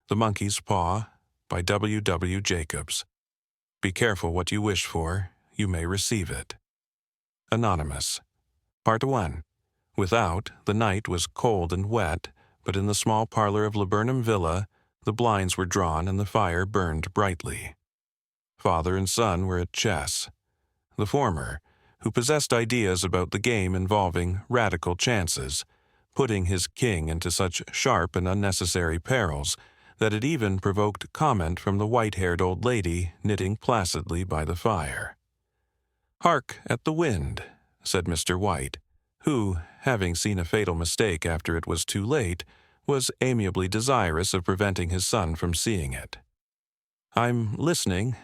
The Monkey's Paw by W. W. Jacobs. Be careful what you wish for, you may receive it. Anonymous. Part 1. Without, the night was cold and wet, but in the small parlor of Laburnum Villa, the blinds were drawn and the fire burned brightly. Father and son were at chess. The former, who possessed ideas about the game involving radical chances, putting his king into such sharp and unnecessary perils that it even provoked comment from the white-haired old lady knitting placidly by the fire. "Hark at the wind," said Mr. White, who, having seen a fatal mistake after it was too late, was amiably desirous of preventing his son from seeing it. "I'm listening,"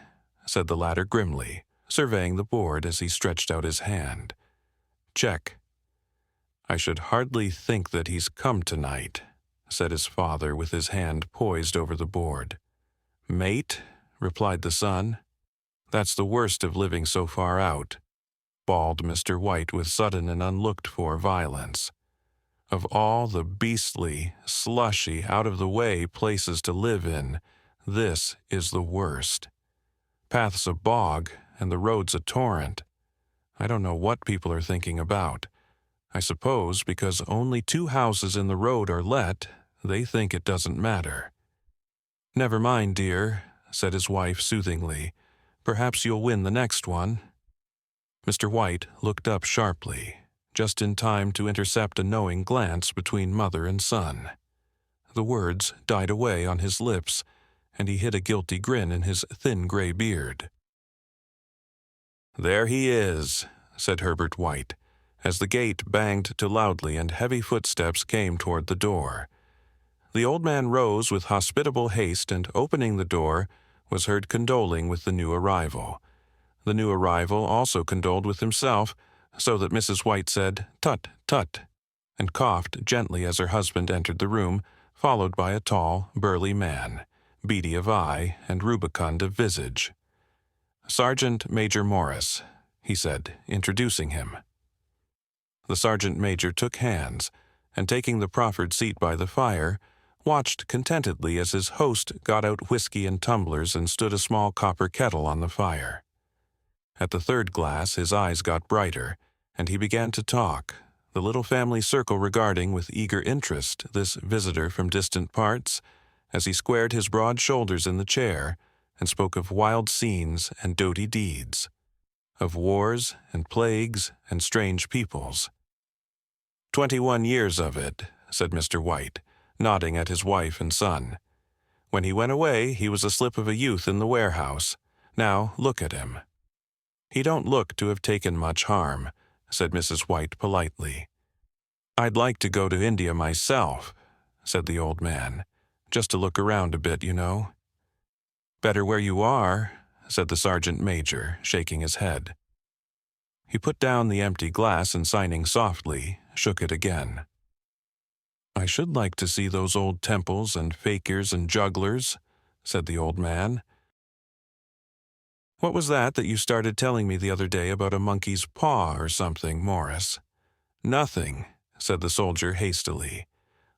said the latter grimly, surveying the board as he stretched out his hand. "Check." "I should hardly think that he's come tonight," said his father with his hand poised over the board. "Mate," replied the son. "That's the worst of living so far out," bawled Mr. White with sudden and unlooked-for violence. "Of all the beastly, slushy, out-of-the-way places to live in, this is the worst. Path's a bog, and the road's a torrent. I don't know what people are thinking about. I suppose because only 2 houses in the road are let, they think it doesn't matter." "Never mind, dear," said his wife soothingly. "Perhaps you'll win the next one." Mr. White looked up sharply, just in time to intercept a knowing glance between mother and son. The words died away on his lips, and he hid a guilty grin in his thin gray beard. "There he is," said Herbert White, as the gate banged to loudly and heavy footsteps came toward the door. The old man rose with hospitable haste and, opening the door, was heard condoling with the new arrival. The new arrival also condoled with himself, so that Mrs. White said, "Tut, tut," and coughed gently as her husband entered the room, followed by a tall, burly man, beady of eye and rubicund of visage. "Sergeant Major Morris," he said, introducing him. The sergeant major took hands, and taking the proffered seat by the fire, watched contentedly as his host got out whiskey and tumblers and stood a small copper kettle on the fire. At the third glass his eyes got brighter, and he began to talk, the little family circle regarding with eager interest this visitor from distant parts, as he squared his broad shoulders in the chair and spoke of wild scenes and doughty deeds, of wars and plagues and strange peoples. 21 years of it," said Mr. White, nodding at his wife and son. "When he went away, he was a slip of a youth in the warehouse. Now look at him." "He don't look to have taken much harm," said Mrs. White politely. "I'd like to go to India myself," said the old man, "just to look around a bit, you know." "Better where you are," said the sergeant major, shaking his head. He put down the empty glass and, signing softly, shook it again. "I should like to see those old temples and fakirs and jugglers," said the old man. "What was that you started telling me the other day about a monkey's paw or something, Morris?" "Nothing," said the soldier hastily.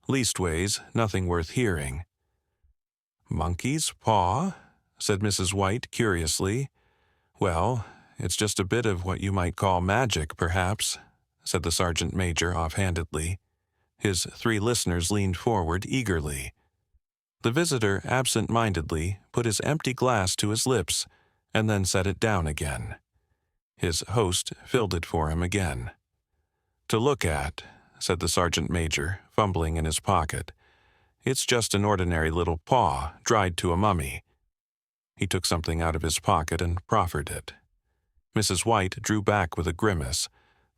"Leastways, nothing worth hearing." "Monkey's paw?" said Mrs. White curiously. "Well, it's just a bit of what you might call magic, perhaps," said the sergeant major offhandedly. His 3 listeners leaned forward eagerly. The visitor absent-mindedly put his empty glass to his lips and then set it down again. His host filled it for him again. "To look at," said the sergeant major, fumbling in his pocket. "It's just an ordinary little paw, dried to a mummy." He took something out of his pocket and proffered it. Mrs. White drew back with a grimace,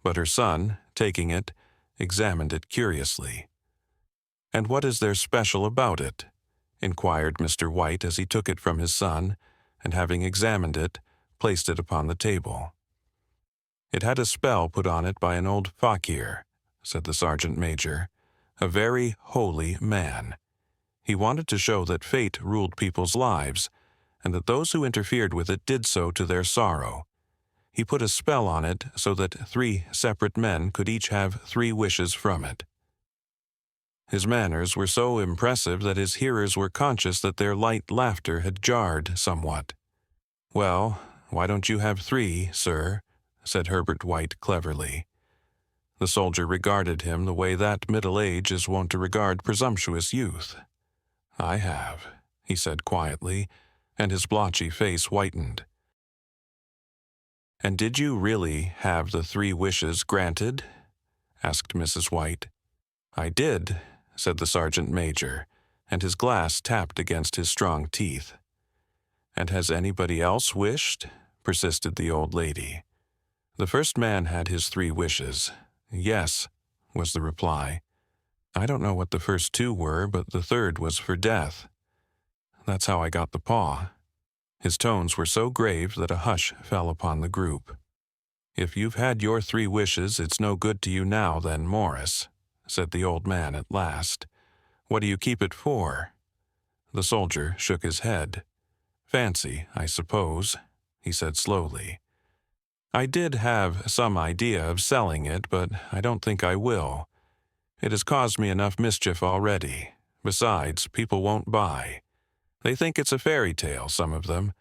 but her son, taking it, examined it curiously. "And what is there special about it?" inquired Mr. White as he took it from his son, and having examined it, placed it upon the table. "It had a spell put on it by an old fakir," said the sergeant major, "a very holy man. He wanted to show that fate ruled people's lives, and that those who interfered with it did so to their sorrow. He put a spell on it so that 3 separate men could each have 3 wishes from it." His manners were so impressive that his hearers were conscious that their light laughter had jarred somewhat. "Well, why don't you have 3, sir?" said Herbert White cleverly. The soldier regarded him the way that middle age is wont to regard presumptuous youth. "I have," he said quietly, and his blotchy face whitened. "And did you really have the 3 wishes granted?" asked Mrs. White. "I did," said the sergeant major, and his glass tapped against his strong teeth. "And has anybody else wished?" persisted the old lady. "The first man had his 3 wishes. Yes," was the reply. "I don't know what the first 2 were, but the third was for death. That's how I got the paw." His tones were so grave that a hush fell upon the group. "If you've had your 3 wishes, it's no good to you now then, Morris," said the old man at last. "What do you keep it for?" The soldier shook his head. "Fancy, I suppose," he said slowly. "I did have some idea of selling it, but I don't think I will. It has caused me enough mischief already. Besides, people won't buy. They think it's a fairy tale, some of them,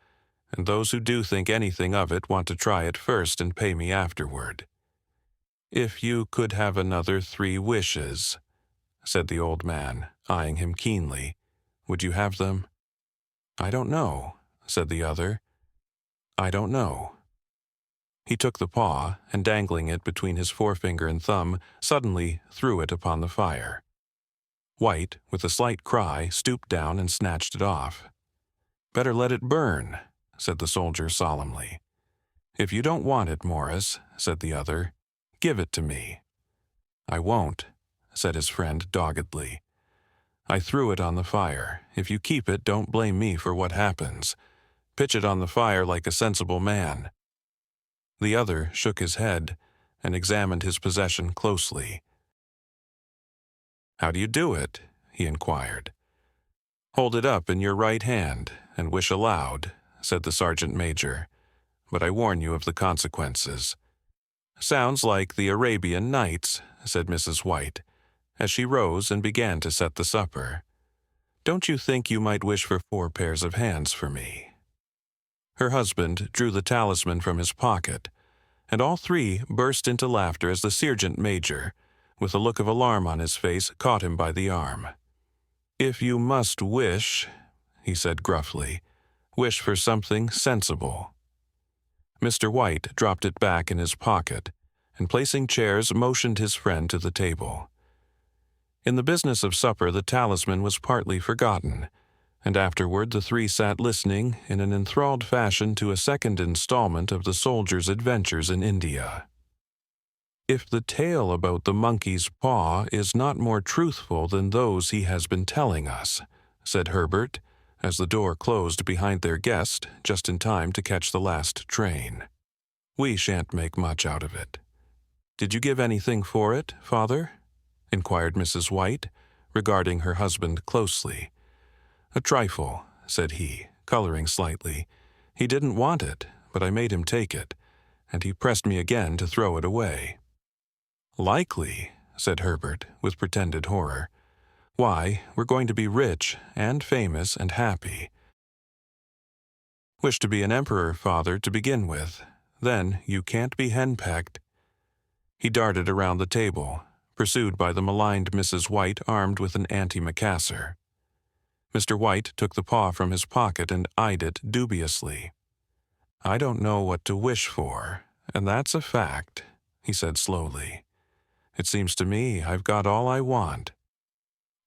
and those who do think anything of it want to try it first and pay me afterward." "If you could have another 3 wishes," said the old man, eyeing him keenly, "would you have them?" "I don't know," said the other. "I don't know." He took the paw, and dangling it between his forefinger and thumb, suddenly threw it upon the fire. White, with a slight cry, stooped down and snatched it off. "Better let it burn," said the soldier solemnly. "If you don't want it, Morris," said the other, "give it to me." "I won't," said his friend doggedly. "I threw it on the fire. If you keep it, don't blame me for what happens. Pitch it on the fire like a sensible man." The other shook his head and examined his possession closely. "How do you do it?" he inquired. "Hold it up in your right hand and wish aloud," said the sergeant major, "but I warn you of the consequences." "Sounds like the Arabian Nights," said Mrs. White, as she rose and began to set the supper. "Don't you think you might wish for 4 pairs of hands for me?" Her husband drew the talisman from his pocket, and all 3 burst into laughter as the sergeant major, with a look of alarm on his face, caught him by the arm. "If you must wish," he said gruffly, "wish for something sensible." Mr. White dropped it back in his pocket, and placing chairs, motioned his friend to the table. In the business of supper the talisman was partly forgotten, and afterward the 3 sat listening in an enthralled fashion to a second installment of the soldier's adventures in India. "If the tale about the monkey's paw is not more truthful than those he has been telling us," said Herbert, as the door closed behind their guest just in time to catch the last train, "we shan't make much out of it." "Did you give anything for it, father?" inquired Mrs. White, regarding her husband closely. "A trifle," said he, coloring slightly. "He didn't want it, but I made him take it, and he pressed me again to throw it away." "Likely," said Herbert, with pretended horror. "Why, we're going to be rich and famous and happy. Wish to be an emperor, father, to begin with. Then you can't be henpecked." He darted around the table, pursued by the maligned Mrs. White armed with an antimacassar. Mr. White took the paw from his pocket and eyed it dubiously. "I don't know what to wish for, and that's a fact," he said slowly. "It seems to me I've got all I want."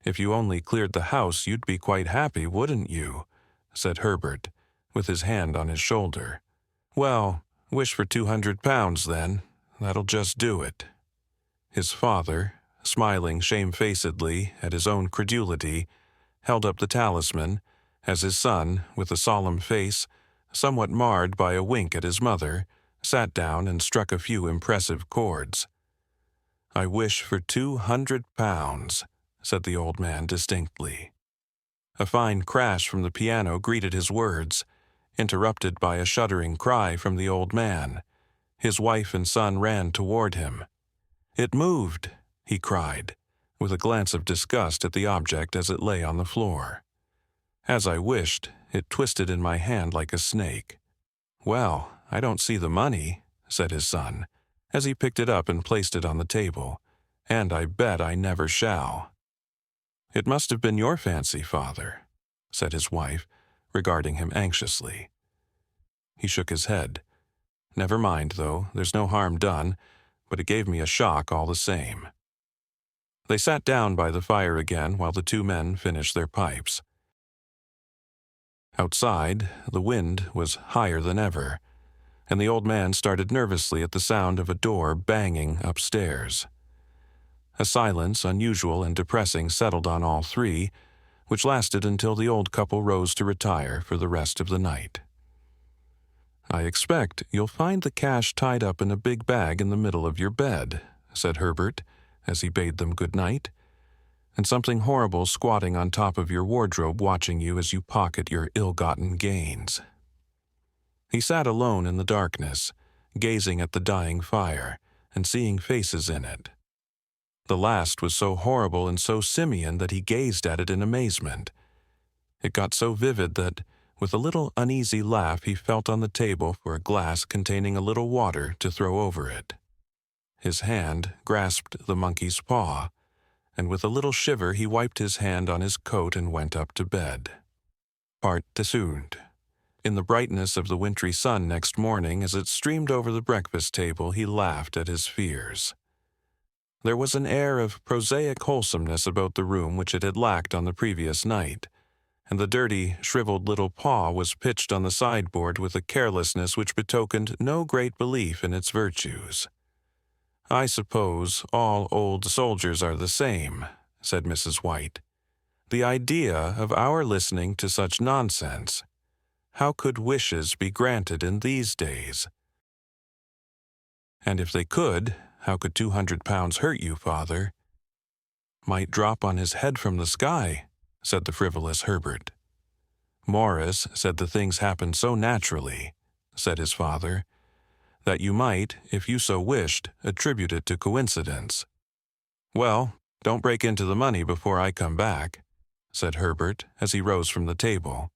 "If you only cleared the house, you'd be quite happy, wouldn't you?" said Herbert, with his hand on his shoulder. "Well, wish for £200 then. That'll just do it." His father, smiling shamefacedly at his own credulity, held up the talisman, as his son, with a solemn face, somewhat marred by a wink at his mother, sat down and struck a few impressive chords. "I wish for £200, said the old man distinctly. A fine crash from the piano greeted his words, interrupted by a shuddering cry from the old man. His wife and son ran toward him. "It moved," he cried. with a glance of disgust at the object as it lay on the floor. As I wished, it twisted in my hand like a snake. "Well, I don't see the money," said his son, as he picked it up and placed it on the table, "and I bet I never shall." "It must have been your fancy, father," said his wife, regarding him anxiously. He shook his head. "Never mind, though, there's no harm done, but it gave me a shock all the same." They sat down by the fire again while the two men finished their pipes. Outside, the wind was higher than ever, and the old man started nervously at the sound of a door banging upstairs. A silence unusual and depressing settled on all three, which lasted until the old couple rose to retire for the rest of the night. "I expect you'll find the cash tied up in a big bag in the middle of your bed," said Herbert, as he bade them good night, "and something horrible squatting on top of your wardrobe watching you as you pocket your ill-gotten gains." He sat alone in the darkness, gazing at the dying fire and seeing faces in it. The last was so horrible and so simian that he gazed at it in amazement. It got so vivid that, with a little uneasy laugh, he felt on the table for a glass containing a little water to throw over it. His hand grasped the monkey's paw, and with a little shiver he wiped his hand on his coat and went up to bed. Part II. In the brightness of the wintry sun next morning, as it streamed over the breakfast table, he laughed at his fears. There was an air of prosaic wholesomeness about the room which it had lacked on the previous night, and the dirty, shriveled little paw was pitched on the sideboard with a carelessness which betokened no great belief in its virtues. "I suppose all old soldiers are the same," said Mrs. White. "The idea of our listening to such nonsense! How could wishes be granted in these days? And if they could, how could £200 hurt you, father?" "Might drop on his head from the sky," said the frivolous Herbert. "Morris said the things happened so naturally," said his father, "that you might, if you so wished, attribute it to coincidence." "Well, don't break into the money before I come back," said Herbert as he rose from the table.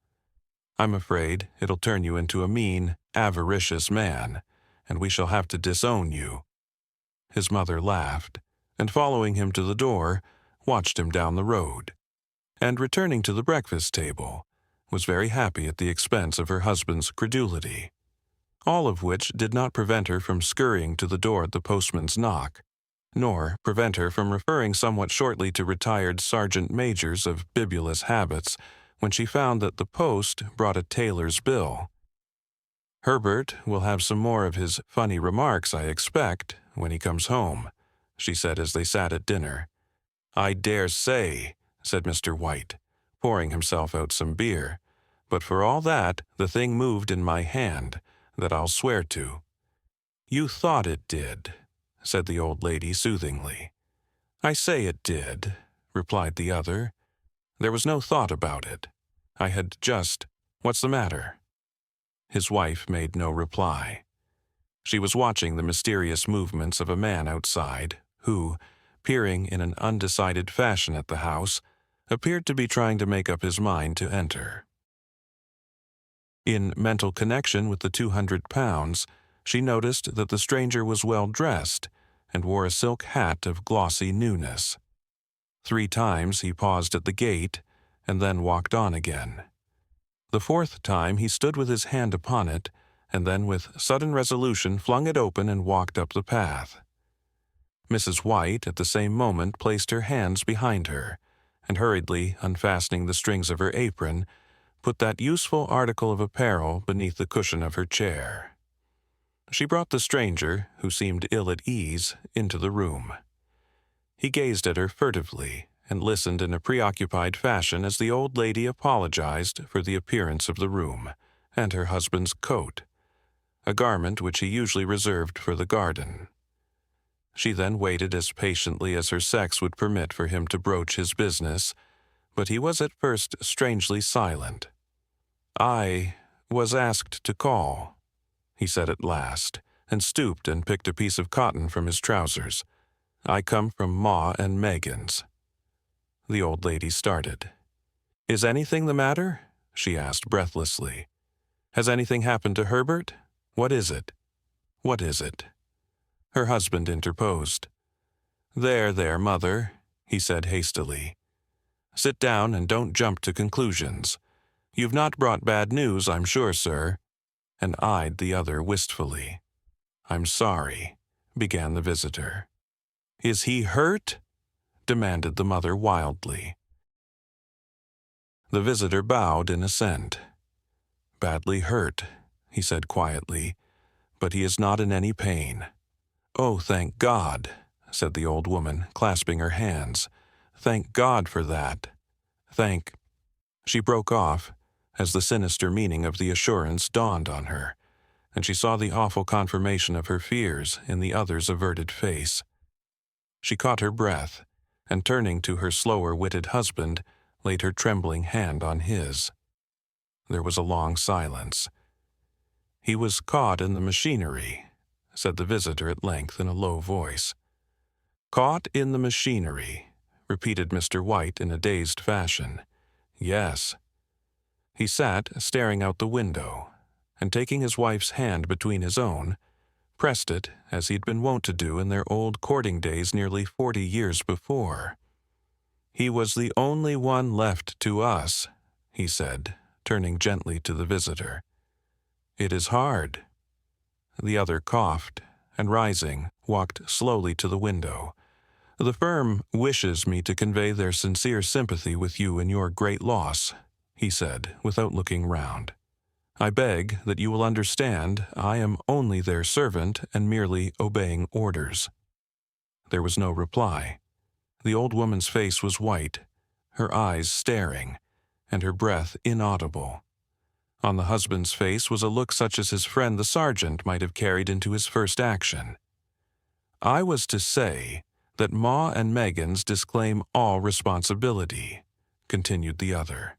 "I'm afraid it'll turn you into a mean, avaricious man, and we shall have to disown you." His mother laughed, and following him to the door, watched him down the road, and returning to the breakfast table, was very happy at the expense of her husband's credulity. All of which did not prevent her from scurrying to the door at the postman's knock, nor prevent her from referring somewhat shortly to retired sergeant majors of bibulous habits when she found that the post brought a tailor's bill. "Herbert will have some more of his funny remarks, I expect, when he comes home," she said as they sat at dinner. "I dare say," said Mr. White, pouring himself out some beer, "but for all that, the thing moved in my hand, that I'll swear to." "You thought it did," said the old lady soothingly. "I say it did," replied the other. "There was no thought about it. I had just— What's the matter?" His wife made no reply. She was watching the mysterious movements of a man outside, who, peering in an undecided fashion at the house, appeared to be trying to make up his mind to enter. In mental connection with the £200, she noticed that the stranger was well dressed and wore a silk hat of glossy newness. 3 times he paused at the gate and then walked on again. The 4th time he stood with his hand upon it, and then with sudden resolution flung it open and walked up the path. Mrs. White at the same moment placed her hands behind her, and hurriedly unfastening the strings of her apron, put that useful article of apparel beneath the cushion of her chair. She brought the stranger, who seemed ill at ease, into the room. He gazed at her furtively, and listened in a preoccupied fashion as the old lady apologized for the appearance of the room, and her husband's coat, a garment which he usually reserved for the garden. She then waited as patiently as her sex would permit for him to broach his business, but he was at first strangely silent. "I was asked to call," he said at last, and stooped and picked a piece of cotton from his trousers. "I come from Ma and Megan's. The old lady started. "Is anything the matter?" she asked breathlessly. "Has anything happened to Herbert? What is it? What is it?" Her husband interposed. There, mother," he said hastily. "Sit down and don't jump to conclusions. You've not brought bad news, I'm sure, sir," and eyed the other wistfully. "I'm sorry," began the visitor. "Is he hurt?" demanded the mother wildly. The visitor bowed in assent. "Badly hurt," he said quietly, "but he is not in any pain." "Oh, thank God," said the old woman, clasping her hands. "Thank God for that. Thank—" She broke off as the sinister meaning of the assurance dawned on her, and she saw the awful confirmation of her fears in the other's averted face. She caught her breath, and turning to her slower-witted husband, laid her trembling hand on his. There was a long silence. "He was caught in the machinery," said the visitor at length in a low voice. "Caught in the machinery," repeated Mr. White in a dazed fashion. "Yes." He sat staring out the window, and taking his wife's hand between his own, pressed it as he'd been wont to do in their old courting days nearly 40 years before. "He was the only one left to us," he said, turning gently to the visitor. "It is hard." The other coughed, and rising, walked slowly to the window. "The firm wishes me to convey their sincere sympathy with you in your great loss," he said, without looking round. "I beg that you will understand I am only their servant and merely obeying orders." There was no reply. The old woman's face was white, her eyes staring, and her breath inaudible. On the husband's face was a look such as his friend the sergeant might have carried into his first action. "I was to say that Ma and Megan's disclaim all responsibility," continued the other.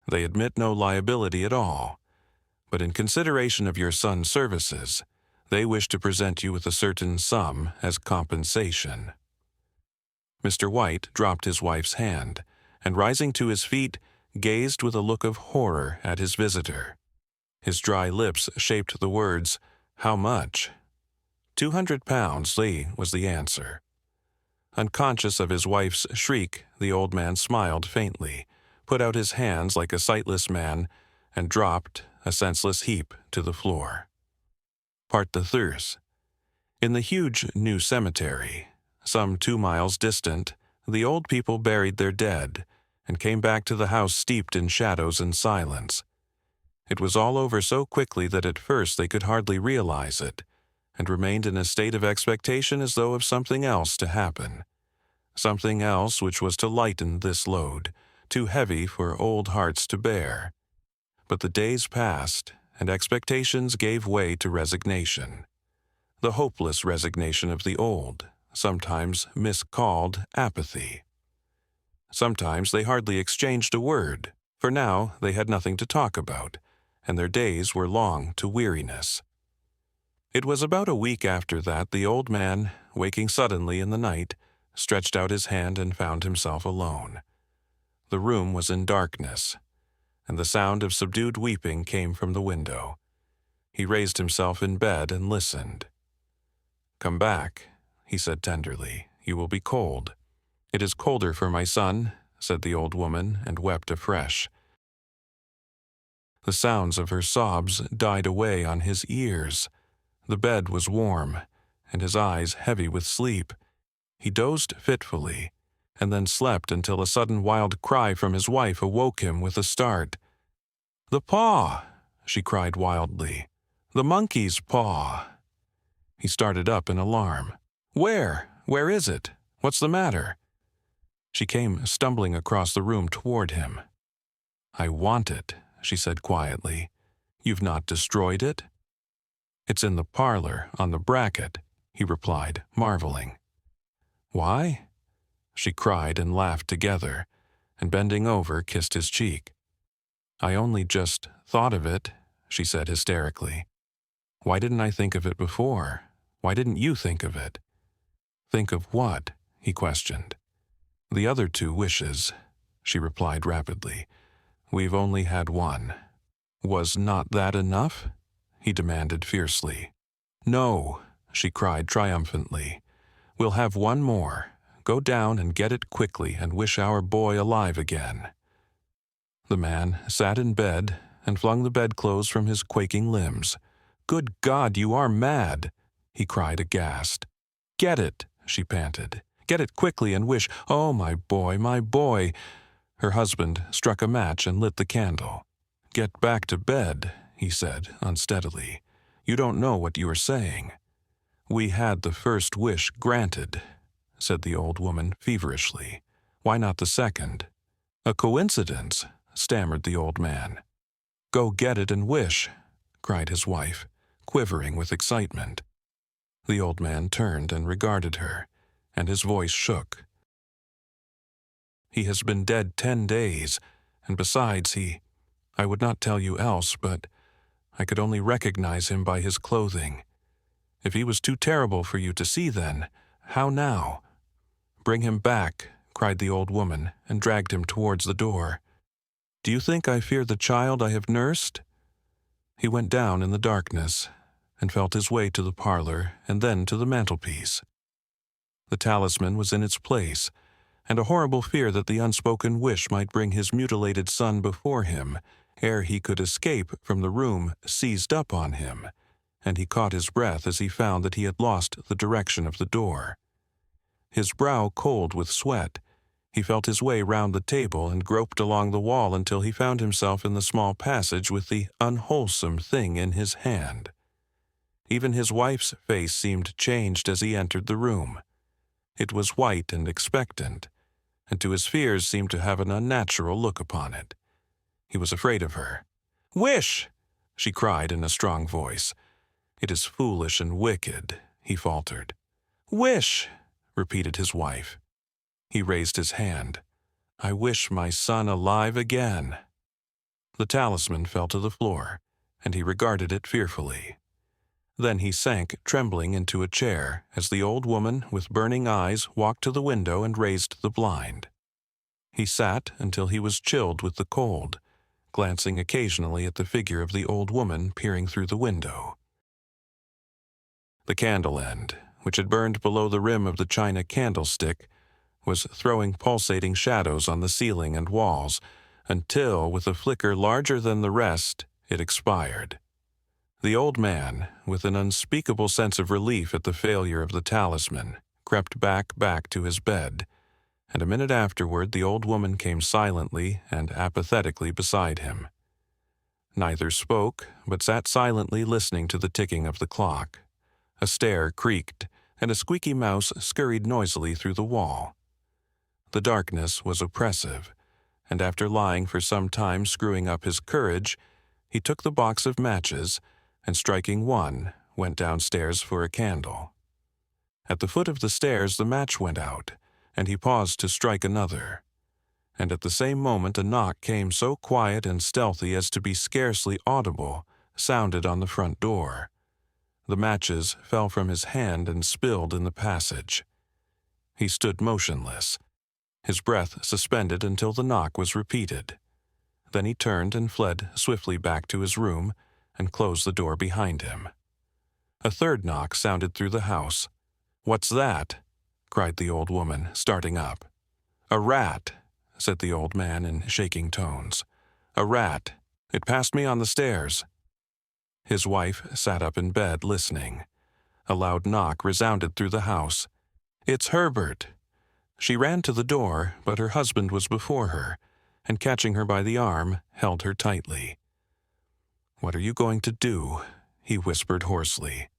"They admit no liability at all, but in consideration of your son's services, they wish to present you with a certain sum as compensation." Mr. White dropped his wife's hand, and rising to his feet, gazed with a look of horror at his visitor. His dry lips shaped the words, "How much?" £200, was the answer. Unconscious of his wife's shriek, the old man smiled faintly, put out his hands like a sightless man, and dropped, a senseless heap, to the floor. Part the third. In the huge new cemetery, some 2 miles distant, the old people buried their dead, and came back to the house steeped in shadows and silence. It was all over so quickly that at first they could hardly realize it, and remained in a state of expectation as though of something else to happen. Something else which was to lighten this load, too heavy for old hearts to bear. But the days passed, and expectations gave way to resignation. The hopeless resignation of the old, sometimes miscalled apathy. Sometimes they hardly exchanged a word, for now they had nothing to talk about, and their days were long to weariness. It was about a week after that the old man, waking suddenly in the night, stretched out his hand and found himself alone. The room was in darkness, and the sound of subdued weeping came from the window. He raised himself in bed and listened. "Come back," he said tenderly. "You will be cold." "It is colder for my son," said the old woman, and wept afresh. The sounds of her sobs died away on his ears. The bed was warm, and his eyes heavy with sleep. He dozed fitfully, and then slept until a sudden wild cry from his wife awoke him with a start. "The paw!" she cried wildly. "The monkey's paw!" He started up in alarm. "Where? Where is it? What's the matter?" She came stumbling across the room toward him. "I want it," she said quietly. "You've not destroyed it?" "It's in the parlor, on the bracket," he replied, marveling. "Why?" she cried and laughed together, and bending over, kissed his cheek. "I only just thought of it," she said hysterically. "Why didn't I think of it before? Why didn't you think of it?" "Think of what?" he questioned. "The other 2 wishes," she replied rapidly. "We've only had one." "Was not that enough?" he demanded fiercely. "No," she cried triumphantly. "We'll have one more. Go down and get it quickly and wish our boy alive again." The man sat in bed and flung the bedclothes from his quaking limbs. "Good God, you are mad!" he cried aghast. "Get it," she panted. "Get it quickly and wish, oh, my boy, my boy." Her husband struck a match and lit the candle. "Get back to bed," he said unsteadily. "You don't know what you are saying." "We had the first wish granted," said the old woman feverishly. "Why not the second?" "A coincidence," stammered the old man. "Go get it and wish," cried his wife, quivering with excitement. The old man turned and regarded her, and his voice shook. "He has been dead 10 days, and besides I would not tell you else, but I could only recognize him by his clothing. If he was too terrible for you to see then, how now?" "Bring him back," cried the old woman, and dragged him towards the door. "Do you think I fear the child I have nursed?" He went down in the darkness, and felt his way to the parlor and then to the mantelpiece. The talisman was in its place, and a horrible fear that the unspoken wish might bring his mutilated son before him ere he could escape from the room seized up on him, and he caught his breath as he found that he had lost the direction of the door. His brow cold with sweat, he felt his way round the table and groped along the wall until he found himself in the small passage with the unwholesome thing in his hand. Even his wife's face seemed changed as he entered the room. It was white and expectant, and to his fears seemed to have an unnatural look upon it. He was afraid of her. "Wish!" she cried in a strong voice. "It is foolish and wicked," he faltered. "Wish!" repeated his wife. He raised his hand. "I wish my son alive again." The talisman fell to the floor, and he regarded it fearfully. Then he sank trembling into a chair as the old woman with burning eyes walked to the window and raised the blind. He sat until he was chilled with the cold, glancing occasionally at the figure of the old woman peering through the window. The candle end, which had burned below the rim of the china candlestick, was throwing pulsating shadows on the ceiling and walls until, with a flicker larger than the rest, it expired. The old man, with an unspeakable sense of relief at the failure of the talisman, crept back to his bed, and a minute afterward the old woman came silently and apathetically beside him. Neither spoke, but sat silently listening to the ticking of the clock. A stair creaked, and a squeaky mouse scurried noisily through the wall. The darkness was oppressive, and after lying for some time screwing up his courage, he took the box of matches, and striking one, went downstairs for a candle. At the foot of the stairs the match went out, and he paused to strike another. And at the same moment a knock came so quiet and stealthy as to be scarcely audible, sounded on the front door. The matches fell from his hand and spilled in the passage. He stood motionless, his breath suspended until the knock was repeated. Then he turned and fled swiftly back to his room and closed the door behind him. A third knock sounded through the house. "What's that?" cried the old woman, starting up. "A rat," said the old man in shaking tones. "A rat. It passed me on the stairs." His wife sat up in bed listening. A loud knock resounded through the house. "It's Herbert." She ran to the door, but her husband was before her, and catching her by the arm, held her tightly. "What are you going to do?" he whispered hoarsely.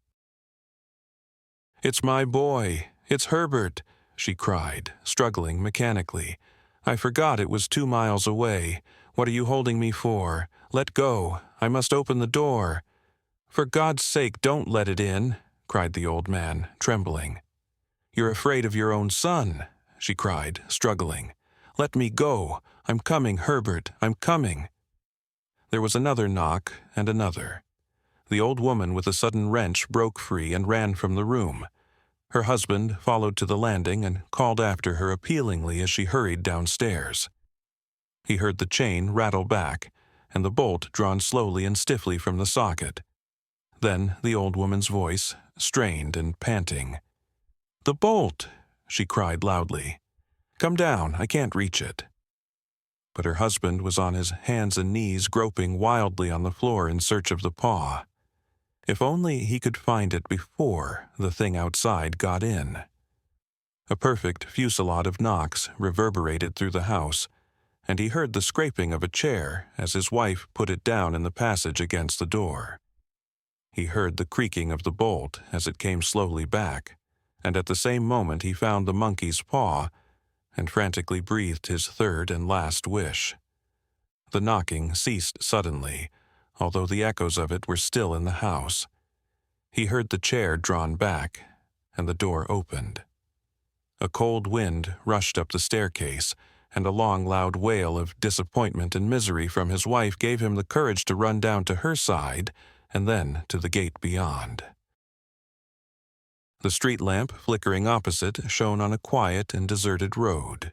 "It's my boy. It's Herbert," she cried, struggling mechanically. "I forgot it was 2 miles away. What are you holding me for? Let go. I must open the door." "For God's sake, don't let it in," cried the old man, trembling. "You're afraid of your own son," she cried, struggling. "Let me go. I'm coming, Herbert. I'm coming." There was another knock and another. The old woman with a sudden wrench broke free and ran from the room. Her husband followed to the landing and called after her appealingly as she hurried downstairs. He heard the chain rattle back and the bolt drawn slowly and stiffly from the socket. Then the old woman's voice, strained and panting. "The bolt!" she cried loudly. "Come down, I can't reach it." But her husband was on his hands and knees groping wildly on the floor in search of the paw. If only he could find it before the thing outside got in. A perfect fusillade of knocks reverberated through the house, and he heard the scraping of a chair as his wife put it down in the passage against the door. He heard the creaking of the bolt as it came slowly back, and at the same moment he found the monkey's paw and frantically breathed his third and last wish. The knocking ceased suddenly, although the echoes of it were still in the house. He heard the chair drawn back, and the door opened. A cold wind rushed up the staircase, and a long, loud wail of disappointment and misery from his wife gave him the courage to run down to her side and then to the gate beyond. The street lamp flickering opposite shone on a quiet and deserted road.